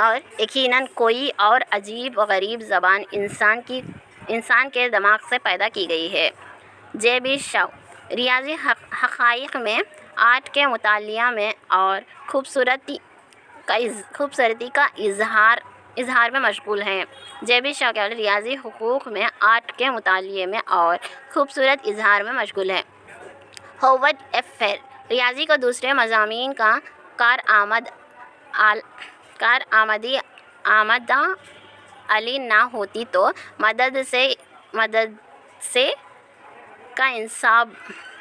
اور یقیناً کوئی اور عجیب و غریب زبان انسان کے دماغ سے پیدا کی گئی ہے۔ جے.بی. شاو ریاضی حقائق میں، آرٹ کے مطالعہ میں اور خوبصورتی کا اظہار میں مشغول ہیں۔ جے.بی. شاو کیا ریاضی حقوق میں، آرٹ کے مطالعے میں اور خوبصورت اظہار میں مشغول ہیں۔ Howard F. فیر ریاضی کو دوسرے مضامین کا آمدہ علی نہ ہوتی تو مدد سے کا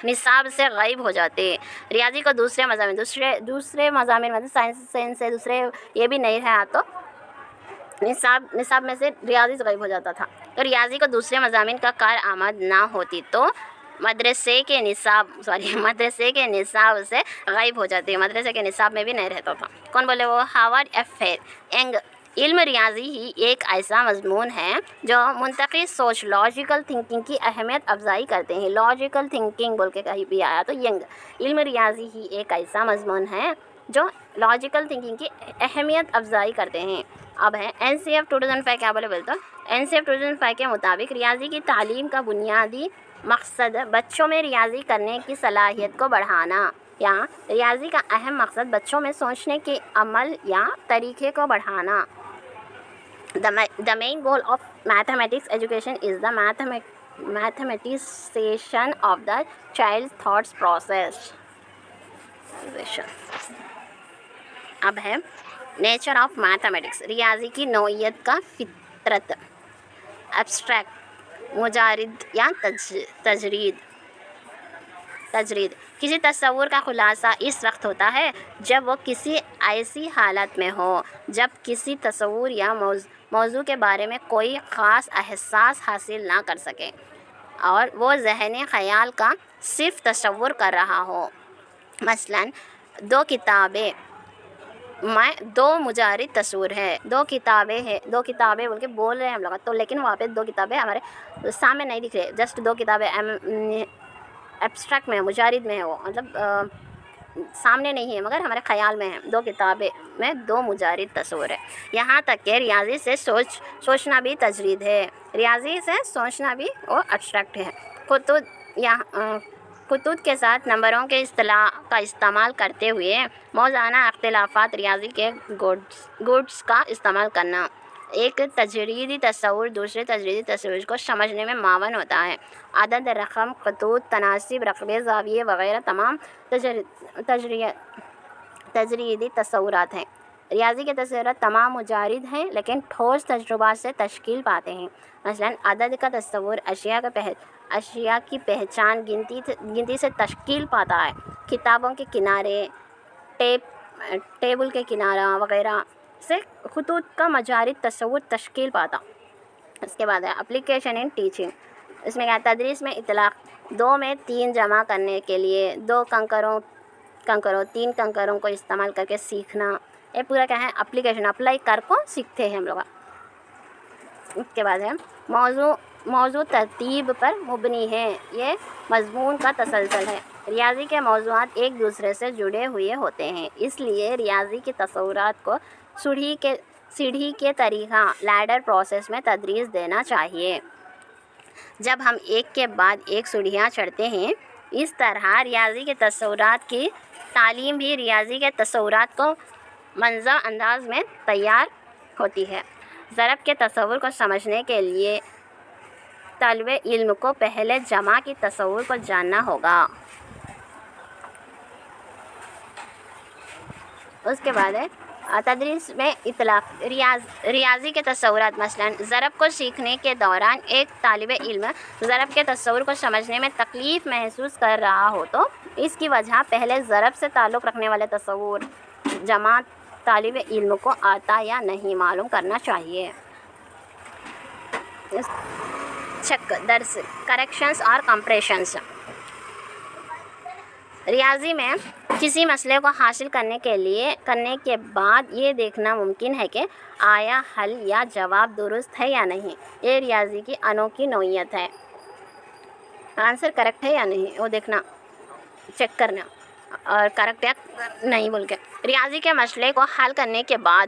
نصاب سے غائب ہو جاتے۔ ریاضی کو دوسرے مضامین مطلب سائنس سے دوسرے یہ بھی نہیں رہا تو نصاب میں سے ریاضی سے غائب ہو جاتا تھا۔ تو ریاضی کو دوسرے مضامین کا کارآمد نہ ہوتی تو مدرسے کے نصاب سے غائب ہو جاتی، مدرسے کے نصاب میں بھی نہیں رہتا تھا۔ کون بولے وہ؟ Howard F. فیر ینگ علم ریاضی ہی ایک ایسا مضمون ہے جو منطقی سوچ لاجیکل تھنکنگ کی اہمیت افزائی کرتے ہیں۔ لاجیکل تھنکنگ بول کے کہیں بھی آیا تو ینگ علم ریاضی ہی ایک ایسا مضمون ہے جو لاجیکل تھنکنگ کی اہمیت افزائی کرتے ہیں۔ اب ہے NCF 2005 کیا بولے تو NCF 2005 کے مطابق ریاضی کی تعلیم کا بنیادی مقصد بچوں میں ریاضی کرنے کی صلاحیت کو بڑھانا یا ریاضی کا اہم مقصد بچوں میں سوچنے کے عمل یا طریقے کو بڑھانا۔ The main goal of mathematics education is the mathematization of the child's thought process. اب ہے نیچر آف میتھمیٹکس ریاضی کی نوعیت کا فطرت، ایبسٹریکٹ، مجرد یا تجرید کسی تصور کا خلاصہ اس وقت ہوتا ہے جب وہ کسی ایسی حالت میں ہو جب کسی تصور یا موضوع کے بارے میں کوئی خاص احساس حاصل نہ کر سکے اور وہ ذہنی خیال کا صرف تصور کر رہا ہو۔ مثلاً دو مجرد تصور ہے، دو کتابیں بول کے بول رہے ہیں ہم لوگ تو، لیکن وہاں پہ دو کتابیں ہمارے سامنے نہیں دکھ رہے، جسٹ دو کتابیں ایبسٹریکٹ میں، مجرد میں ہے، وہ مطلب سامنے نہیں ہے مگر ہمارے خیال میں ہے۔ دو کتابیں میں دو مجرد تصور ہے۔ یہاں تک کہ ریاضی سے سوچنا بھی تجرید ہے، ریاضی سے سوچنا بھی وہ ایبسٹریکٹ ہے۔ خطوط کے ساتھ نمبروں کے اصطلاح کا استعمال کرتے ہوئے موازنہ اختلافات ریاضی کے گوڈس کا استعمال کرنا۔ ایک تجریدی تصور دوسرے تجریدی تصور کو سمجھنے میں معاون ہوتا ہے۔ عدد، رقم، خطوط، تناسب، رقبے، زاویے وغیرہ تمام تجریدی تصورات ہیں۔ ریاضی کے تصورات تمام مجرد ہیں لیکن ٹھوس تجربات سے تشکیل پاتے ہیں۔ مثلاً عدد کا تصور اشیاء کی پہچان گنتی سے تشکیل پاتا ہے۔ کتابوں کے کنارے، ٹیبل کے کنارہ وغیرہ سے خطوط کا مجرد تصور تشکیل پاتا۔ اس کے بعد ہے اپلیکیشن ان ٹیچنگ، اس میں کیا تدریس میں اطلاق 2 میں 3 جمع کرنے کے لیے 2 کنکروں 3 کنکروں کو استعمال کر کے سیکھنا، یہ پورا کیا ہے اپلیکیشن، اپلائی کر کو سیکھتے ہیں ہم لوگ۔ اس کے بعد ہے موضوع ترتیب پر مبنی ہے، یہ مضمون کا تسلسل ہے۔ ریاضی کے موضوعات ایک دوسرے سے جڑے ہوئے ہوتے ہیں، اس لیے ریاضی کے تصورات کو سیڑھی کے طریقہ لیڈر پروسیس میں تدریس دینا چاہیے۔ جب ہم ایک کے بعد ایک سیڑھیاں چڑھتے ہیں، اس طرح ریاضی کے تصورات کی تعلیم بھی ریاضی کے تصورات کو منظم انداز میں تیار ہوتی ہے۔ ضرب کے تصور کو سمجھنے کے لیے طالب علم کو پہلے جمع کی تصور کو جاننا ہوگا۔ اس کے بعد ہے تدریس میں اطلاق ریاضی کے تصورات، مثلاً ضرب کو سیکھنے کے دوران ایک طالب علم ضرب کے تصور کو سمجھنے میں تکلیف محسوس کر رہا ہو تو اس کی وجہ پہلے ضرب سے تعلق رکھنے والے تصور جمع طالب علم کو آتا یا نہیں معلوم کرنا چاہیے۔ چیک درس کریکشنز اور کمپریشنز، ریاضی میں کسی مسئلے کو حاصل کرنے کے بعد یہ دیکھنا ممکن ہے کہ آیا حل یا جواب درست ہے یا نہیں، یہ ریاضی کی انوکھی نوعیت ہے۔ آنسر کریکٹ ہے یا نہیں وہ دیکھنا، چیک کرنا اور کریکٹ یا نہیں بول کے۔ ریاضی کے مسئلے کو حل کرنے کے بعد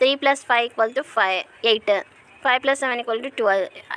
3 + 5 = 8, 5 + 7 = 12।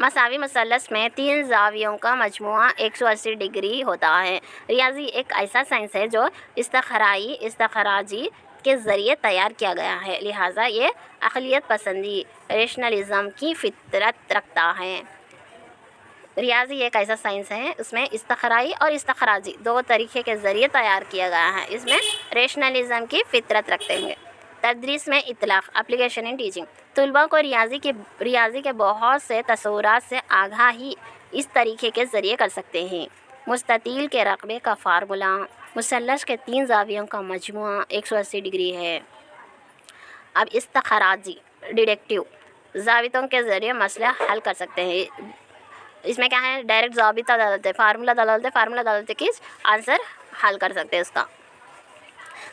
مساوی مثلث میں 3 زاویوں کا مجموعہ 180 ڈگری ہوتا ہے۔ ریاضی ایک ایسا سائنس ہے جو استخراجی کے ذریعے تیار کیا گیا ہے، لہٰذا یہ عقلیت پسندی ریشنلزم کی فطرت رکھتا ہے۔ ریاضی ایک ایسا سائنس ہے، اس میں استخرائی اور استخراجی 2 طریقے کے ذریعے تیار کیا گیا ہے، اس میں ریشنلزم کی فطرت رکھتے ہیں۔ تدریس میں اطلاق، اپلیکیشن ان ٹیچنگ، طلباء کو ریاضی کے بہت سے تصورات سے آگاہی اس طریقے کے ذریعے کر سکتے ہیں۔ مستطیل کے رقبے کا فارمولہ، مثلث کے 3 زاویوں کا مجموعہ 180 ڈگری ہے۔ اب استخراجی ڈیڈکٹیو ضابطوں کے ذریعے مسئلہ حل کر سکتے ہیں۔ اس میں کیا ہے، ڈائریکٹ ضابطہ ڈالتے، فارمولہ ڈالتے کہ آنسر حل کر سکتے ہیں اس کا۔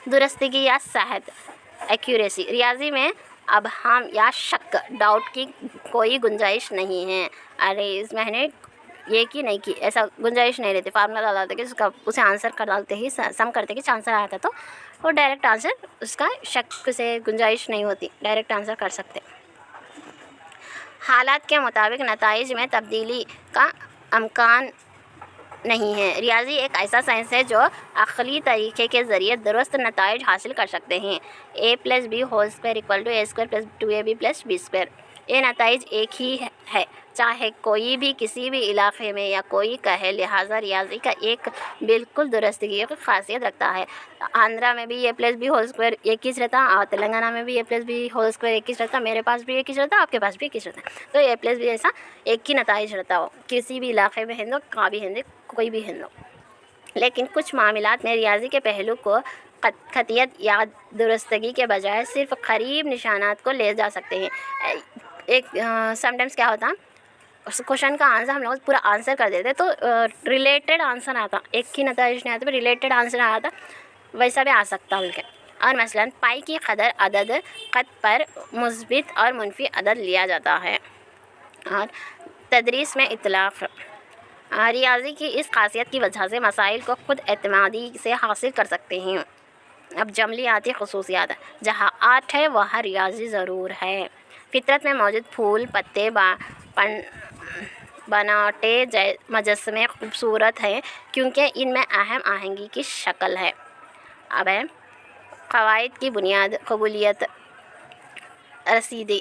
درستگی یا صحت، ایکوریسی، ریاضی میں ابہام یا شک، ڈاؤٹ کی کوئی گنجائش نہیں ہے۔ ارے اس میں نے یہ کی نہیں کی، ایسا گنجائش نہیں رہتی، فارمولہ ڈالتے کہ اسے آنسر کر ڈالتے ہی سم کرتے کہ آنسر آتا تو وہ ڈائریکٹ آنسر، اس کا شک سے گنجائش نہیں ہوتی، ڈائریکٹ آنسر کر سکتے۔ حالات کے مطابق نتائج میں تبدیلی کا امکان نہیں ہے۔ ریاضی ایک ایسا سائنس ہے جو عقلی طریقے کے ذریعے درست نتائج حاصل کر سکتے ہیں۔ a+b² = 2ab+b²۔ یہ نتائج ایک ہی ہے چاہے کوئی بھی کسی بھی علاقے میں یا کوئی کہے، لہٰذا ریاضی کا ایک بالکل درستگی کی خاصیت رکھتا ہے۔ آندھرا میں بھی a+b² ایک ہی رہتا، اور تلنگانہ میں بھی a+b² ایک ہی رہتا، میرے پاس بھی ایک ہی رہتا، آپ کے پاس بھی ایک ہی رہتا، تو a+b ایسا ایک ہی نتائج رہتا ہو، کسی بھی علاقے میں ہندو، کہاں بھی ہندو، کوئی بھی ہندو۔ لیکن کچھ معاملات میں ریاضی کے پہلو کو قطعیت یا درستگی کے بجائے صرف قریب نشانات کو لے جا سکتے ہیں۔ ایک سم ٹائمس کیا ہوتا، اس کوشچن کا آنسر ہم لوگ پورا آنسر کر دیتے تو ریلیٹڈ آنسر آتا، ایک ہی نتائج نہیں آتا، ریلیٹڈ آنسر آتا، ویسا بھی آ سکتا بلکہ۔ اور مثلاً پائی کی قدر عدد قط پر مثبت اور منفی عدد لیا جاتا ہے۔ اور تدریس میں اطلاق، ریاضی کی اس خاصیت کی وجہ سے مسائل کو خود اعتمادی سے حاصل کر سکتے ہیں۔ اب جملیاتی خصوصیات، جہاں آرٹ ہے وہاں ریاضی ضرور ہے۔ فطرت میں موجود پھول، پتے، بناوٹے، مجسمے خوبصورت ہیں کیونکہ ان میں اہم آہنگی کی شکل ہے۔ اب ہے قواعد کی بنیاد، قبولیت، رسیدی،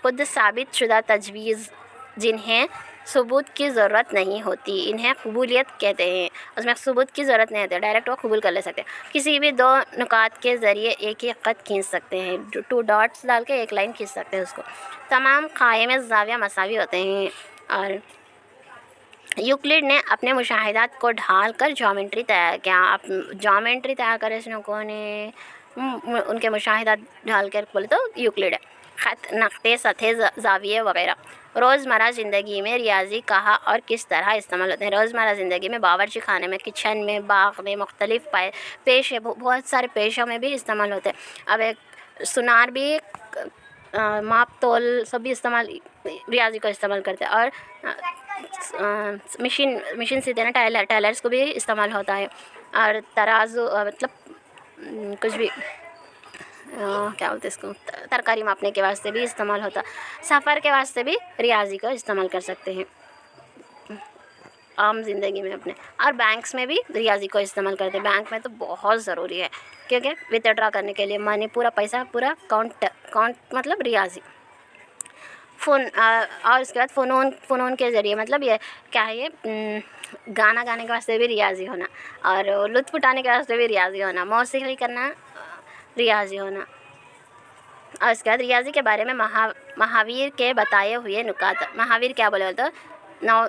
خود ثابت شدہ تجویز جنہیں ثبوت کی ضرورت نہیں ہوتی، انہیں قبولیت کہتے ہیں۔ اس میں ثبوت کی ضرورت نہیں ہوتی، ڈائریکٹ وہ قبول کر لے سکتے ہیں۔ کسی بھی 2 نقاط کے ذریعے ایک ہی خط کھینچ سکتے ہیں، 2 ڈاٹس ڈال کے ایک لائن کھینچ سکتے ہیں اس کو۔ تمام قائم زاویہ مساوی ہوتے ہیں۔ اور یوکلڈ نے اپنے مشاہدات کو ڈھال کر جیومیٹری تیار کیا۔ اب جیومیٹری تیار کرے اس لوگوں نے، ان کے مشاہدات ڈھال کر بولے تو یوکلڈ ہے۔ خط، نقطے، سطح، زاویے وغیرہ۔ روزمرہ زندگی میں ریاضی کہاں اور کس طرح استعمال ہوتے ہیں؟ روزمرہ زندگی میں باورچی خانے میں، کچن میں، باغ میں، مختلف پیشے، بہت سارے پیشوں میں بھی استعمال ہوتے ہیں۔ اب ایک سونار بھی، ماپ تول سب بھی استعمال ریاضی کو استعمال کرتے ہیں۔ اور مشین سے دینا، ٹیلرز کو بھی استعمال ہوتا ہے۔ اور ترازو، مطلب کچھ بھی کیا بولتے ہیں اس کو، ترکاری ماپنے کے واسطے بھی استعمال ہوتا، سفر کے واسطے بھی ریاضی کو استعمال کر سکتے ہیں عام زندگی میں اپنے۔ اور بینکس میں بھی ریاضی کو استعمال کرتے ہیں، بینک میں تو بہت ضروری ہے کیونکہ ود ڈرا کرنے کے لیے منی، پورا پیسہ پورا کاؤنٹ مطلب ریاضی۔ اور اس کے بعد فنون کے ذریعے، مطلب یہ کیا ہے، یہ گانا گانے کے واسطے بھی ریاضی ہونا، اور لطف اٹھانے کے واسطے بھی ریاضی ہونا، موسیقی کرنا، ریاضی ہونا۔ اور اس کے بعد ریاضی کے بارے میں مہاویر کے بتائے ہوئے نکات۔ مہاویر کیا بولے تو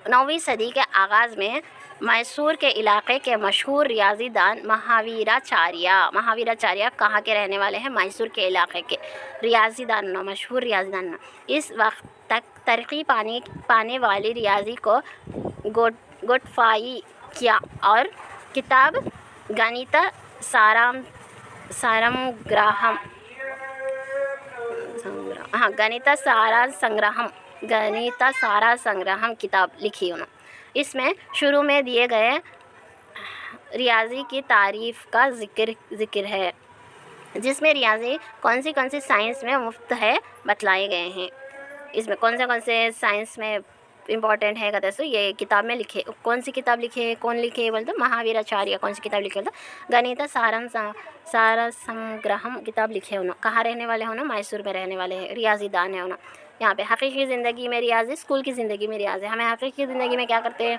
9ویں صدی کے آغاز میں میسور کے علاقے کے مشہور ریاضی دان مہاویراچاریہ کہاں کے رہنے والے ہیں؟ میسور کے علاقے کے ریاضی دان، مشہور ریاضی دان۔ اس وقت تک ترقی پانے والی ریاضی کو گوڈفائی کیا اور کتاب گانیتا سارا سنگراہم کتاب لکھی انہوں۔ اس میں شروع میں دیے گئے ریاضی کی تعریف کا ذکر ہے، جس میں ریاضی کون سی سائنس میں مفت ہے بتلائے گئے ہیں۔ اس میں کون سے سائنس میں امپورٹنٹ ہے کہتے ہیں یہ کتاب میں لکھے. کون سی کتاب لکھے, کون لکھے بولتے مہاویراچاریہ. کون سی کتاب لکھے تو گنیتا سارسنگرہم کتاب لکھے انہوں. کہاں رہنے والے انہوں؟ میسور میں رہنے والے ہیں, ریاضی دان ہے انہوں. یہاں پہ حقیقی زندگی میں ریاضی, اسکول کی زندگی میں ریاضی. ہمیں حقیقی زندگی میں کیا کرتے ہیں,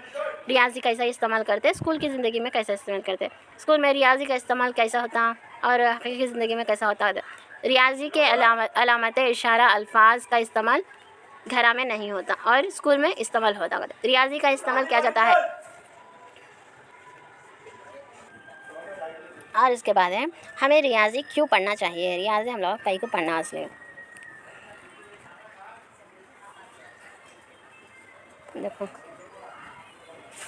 ریاضی کیسا استعمال کرتے ہیں, اسکول کی زندگی میں کیسا استعمال کرتے ہیں. اسکول میں ریاضی کا استعمال کیسا ہوتا اور حقیقی زندگی میں کیسا ہوتا ہے. ریاضی کے علامت اشارہ الفاظ کا استعمال گھر میں نہیں ہوتا اور اسکول میں استعمال ہوتا ہے. ریاضی کا استعمال کیا جاتا ہے. اور اس کے بعد ہے ہمیں ریاضی کیوں پڑھنا چاہیے. ریاضی ہم لوگ کئی کو پڑھنا اس لیے دیکھو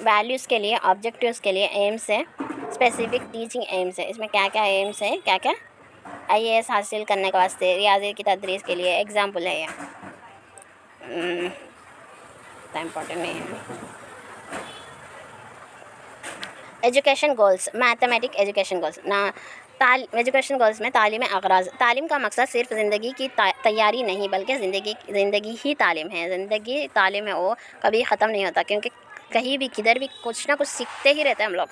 ویلیوز کے لیے, آبجیکٹیوز کے لیے, ایمس ہے, اسپیسیفک ٹیچنگ ایمس ہے. اس میں کیا کیا ایمس ہے, کیا کیا IAS حاصل کرنے کے واسطے ریاضی کی تدریس کے لیے ایگزامپل ہے. یہ امپورٹنٹ نہیں ہے. Education goals, mathematic education goals. Education goals میں تعلیمی اغراض. تعلیم کا مقصد صرف زندگی کی تیاری نہیں بلکہ زندگی ہی تعلیم ہے. زندگی تعلیم ہے, وہ کبھی ختم نہیں ہوتا کیونکہ کہیں بھی کدھر بھی کچھ نہ کچھ سیکھتے ہی رہتے ہیں ہم لوگ.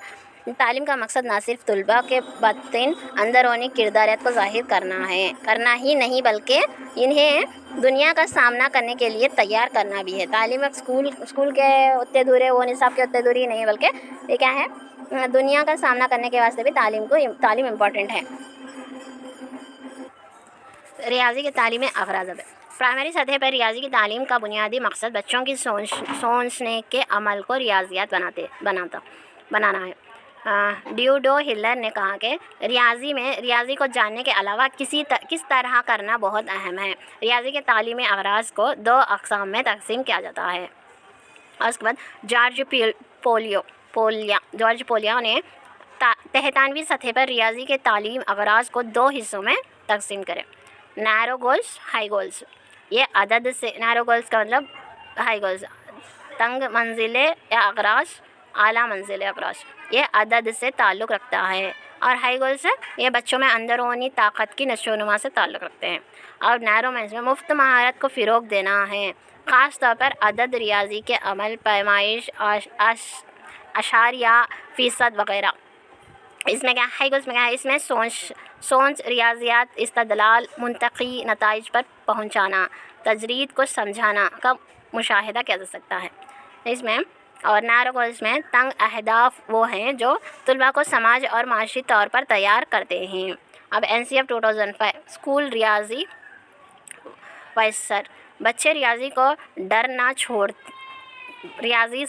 تعلیم کا مقصد نہ صرف طلباء کے باطن اندرونی کردارات کو ظاہر کرنا ہی نہیں بلکہ انہیں دنیا کا سامنا کرنے کے لیے تیار کرنا بھی ہے. تعلیم اسکول کے اتنے دور ہے, وہ نصاب کے اتنے دوری نہیں بلکہ یہ کیا ہے, دنیا کا سامنا کرنے کے واسطے بھی تعلیم امپورٹنٹ ہے. ریاضی کے تعلیمی اغراض. پرائمری سطح پر ریاضی کی تعلیم کا بنیادی مقصد بچوں کی سوچنے کے عمل کو ریاضیات بنانا ہے. ڈیوڈو ہلر نے کہا کہ ریاضی کو جاننے کے علاوہ کس طرح کرنا بہت اہم ہے. ریاضی کے تعلیمی اغراض کو 2 اقسام میں تقسیم کیا جاتا ہے. اور اس کے بعد جارج پولیا نے 93ویں سطح پر ریاضی کے تعلیم اغراض کو 2 حصوں میں تقسیم کرے. نیرو گولز, ہائی گولز. یہ عدد سے, نیرو گولز کا مطلب ہائی گولز, تنگ منزلے اغراض, اعلیٰ منزلے اغراض. یہ عدد سے تعلق رکھتا ہے. اور ہائی گولز یہ بچوں میں اندرونی طاقت کی نشو و نما سے تعلق رکھتے ہیں. اور نیرو منزل میں مفت مہارت کو فروغ دینا ہے, خاص طور پر عدد, ریاضی کے عمل, پیمائش, اشاریہ, فیصد وغیرہ. اس میں کیا ہائی گولز میں کیا ہے, اس میں سوچ, ریاضیات, استدلال, منطقی نتائج پر پہنچانا, تجرید کو سمجھانا کا مشاہدہ کیا جا سکتا ہے اس میں. اور نیرو گولز میں تنگ اہداف وہ ہیں جو طلباء کو سماج اور معاشی طور پر تیار کرتے ہیں. اب NCF 2005 اسکول ریاضی وائسر. بچے ریاضی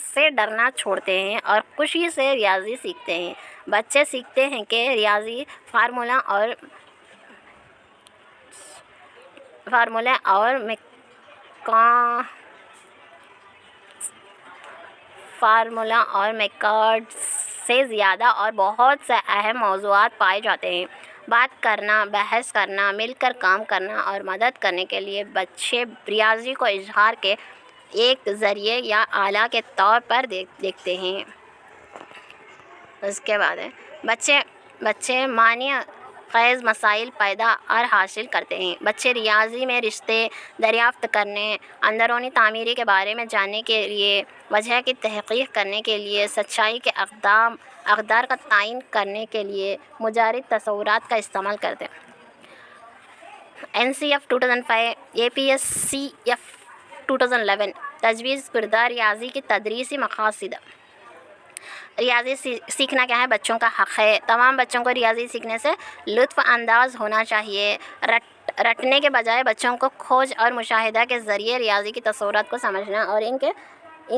سے ڈرنا چھوڑتے ہیں اور خوشی سے ریاضی سیکھتے ہیں. بچے سیکھتے ہیں کہ ریاضی فارمولہ اور میکانکس سے زیادہ اور بہت سے اہم موضوعات پائے جاتے ہیں. بات کرنا, بحث کرنا, مل کر کام کرنا اور مدد کرنے کے لیے بچے ریاضی کو اظہار کے ایک ذریعے یا آلہ کے طور پر دیکھتے ہیں. اس کے بعد ہے بچے معنی خیز مسائل پیدا اور حاصل کرتے ہیں. بچے ریاضی میں رشتے دریافت کرنے, اندرونی تعمیری کے بارے میں جاننے کے لیے, وجہ کی تحقیق کرنے کے لیے, سچائی کے اقدار کا تعین کرنے کے لیے مجرد تصورات کا استعمال کرتے ہیں. NCF 2005 APSCF 2011 تجویز کردہ ریاضی کی تدریسی مقاصد. ریاضی سیکھنا کیا ہے, بچوں کا حق ہے. تمام بچوں کو ریاضی سیکھنے سے لطف انداز ہونا چاہیے. رٹنے کے بجائے بچوں کو کھوج اور مشاہدہ کے ذریعے ریاضی کی تصورات کو سمجھنا اور ان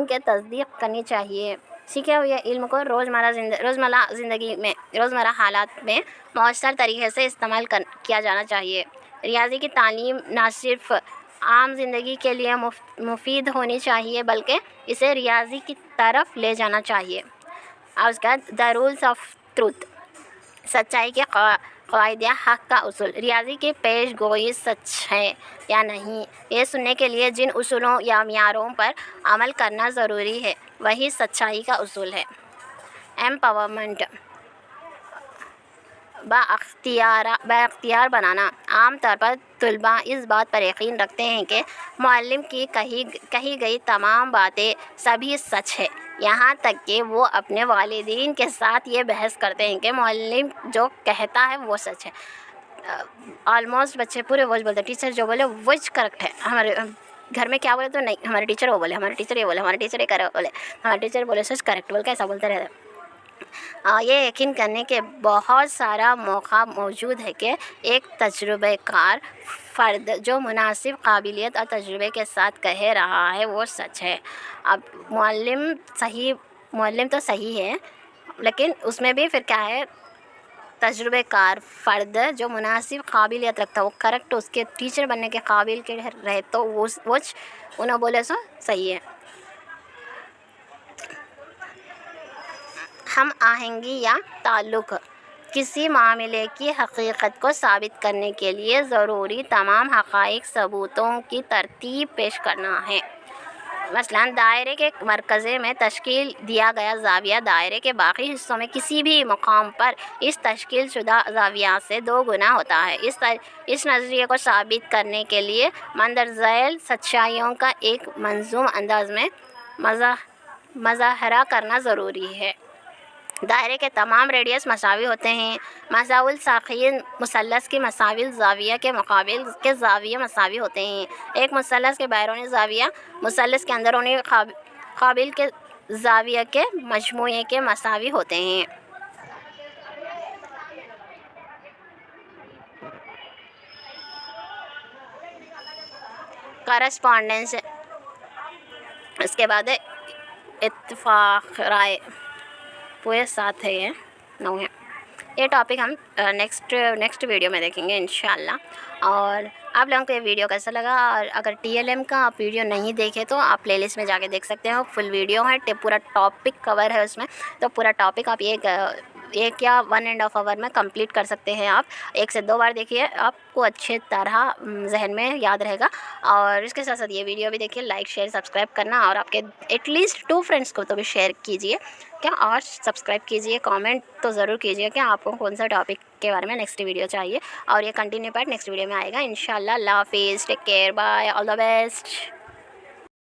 کے تصدیق کرنی چاہیے. سیکھے ہوئے علم کو روزمرہ حالات میں مؤثر طریقے سے استعمال کیا جانا چاہیے. ریاضی کی تعلیم نہ صرف عام زندگی کے لیے مفید ہونی چاہیے بلکہ اسے ریاضی کی طرف لے جانا چاہیے. اور اس کے بعد دا رولز آف ٹروتھ, سچائی کے قواعد یا حق کا اصول. ریاضی کی پیش گوئی سچ ہے یا نہیں, یہ سننے کے لیے جن اصولوں یا معیاروں پر عمل کرنا ضروری ہے وہی سچائی کا اصول ہے. ایمپاورمنٹ, باختیار بنانا۔ عام طور پر طلباء اس بات پر یقین رکھتے ہیں کہ معلم کی کہی گئی تمام باتیں سبھی سچ ہے، یہاں تک کہ وہ اپنے والدین کے ساتھ یہ بحث کرتے ہیں کہ معلم جو کہتا ہے وہ سچ ہے۔ آلموسٹ بچے پورے وچ بولتے ہیں، ٹیچر جو بولے وچ کریکٹ ہے۔ ہمارے گھر میں کیا بولے تو نہیں، ہمارے ٹیچر وہ بولے، ہمارے ٹیچر یہ بولے، ہمارے ٹیچر یہ کرے بولے، ہمارے ٹیچر بولے سچ کریکٹ بول کے ایسا بولتے رہتے ہیں۔ یہ یقین کرنے کے بہت سارا موقع موجود ہے کہ ایک تجربہ کار فرد جو مناسب قابلیت اور تجربے کے ساتھ کہہ رہا ہے وہ سچ ہے۔ اب معلم تو صحیح ہے، لیکن اس میں بھی پھر کیا ہے، تجربہ کار فرد جو مناسب قابلیت رکھتا ہے وہ کریکٹ اس کے ٹیچر بننے کے قابل کے رہے تو وہ انہوں بولے سو صحیح ہے۔ ہم آہنگی یا تعلق کسی معاملے کی حقیقت کو ثابت کرنے کے لیے ضروری تمام حقائق ثبوتوں کی ترتیب پیش کرنا ہے۔ مثلاً دائرے کے مرکزے میں تشکیل دیا گیا زاویہ دائرے کے باقی حصوں میں کسی بھی مقام پر اس تشکیل شدہ زاویہ سے 2 گنا ہوتا ہے۔ اس نظریے کو ثابت کرنے کے لیے مندرجہ ذیل سچائیوں کا ایک منظم انداز میں مظاہرہ کرنا ضروری ہے۔ دائرے کے تمام ریڈیس مساوی ہوتے ہیں۔ مساوی الساقین مثلث کی مساوی الزاویہ کے مقابل کے زاویے مساوی ہوتے ہیں۔ ایک مثلث کے بیرونی زاویہ مثلث کے اندرونی قابل کے زاویہ کے مجموعے کے مساوی ہوتے ہیں۔ کرسپونڈنس، اس کے بعد اتفاق رائے، پورے ساتھ ہے، یہ 9 ہے۔ یہ ٹاپک ہم نیکسٹ ویڈیو میں دیکھیں گے انشاءاللہ۔ اور آپ لوگوں کو یہ ویڈیو کیسا لگا، اور اگر ٹی ایل ایم کا آپ ویڈیو نہیں دیکھے تو آپ پلے لسٹ میں جا کے دیکھ سکتے ہیں، فل ویڈیو ہے، پورا ٹاپک کور ہے اس میں، تو پورا ٹاپک آپ ایک یا 1.5 آور میں کمپلیٹ کر سکتے ہیں۔ آپ 1 سے 2 بار دیکھیے، آپ کو اچھے طرح ذہن میں یاد رہے گا۔ اور اس کے ساتھ ساتھ یہ ویڈیو بھی دیکھیے، لائک شیئر سبسکرائب کرنا، اور آپ کے ایٹ لیسٹ 2 فرینڈس کو تو بھی شیئر کیجیے کیا، اور سبسکرائب کیجیے، کامنٹ تو ضرور کیجیے کہ آپ کو کون سا ٹاپک کے بارے میں نیکسٹ ویڈیو چاہیے، اور یہ کنٹینیو پارٹ نیکسٹ ویڈیو میں آئے گا انشاءاللہ۔ اللہ حافظ، take care, bye, all the best.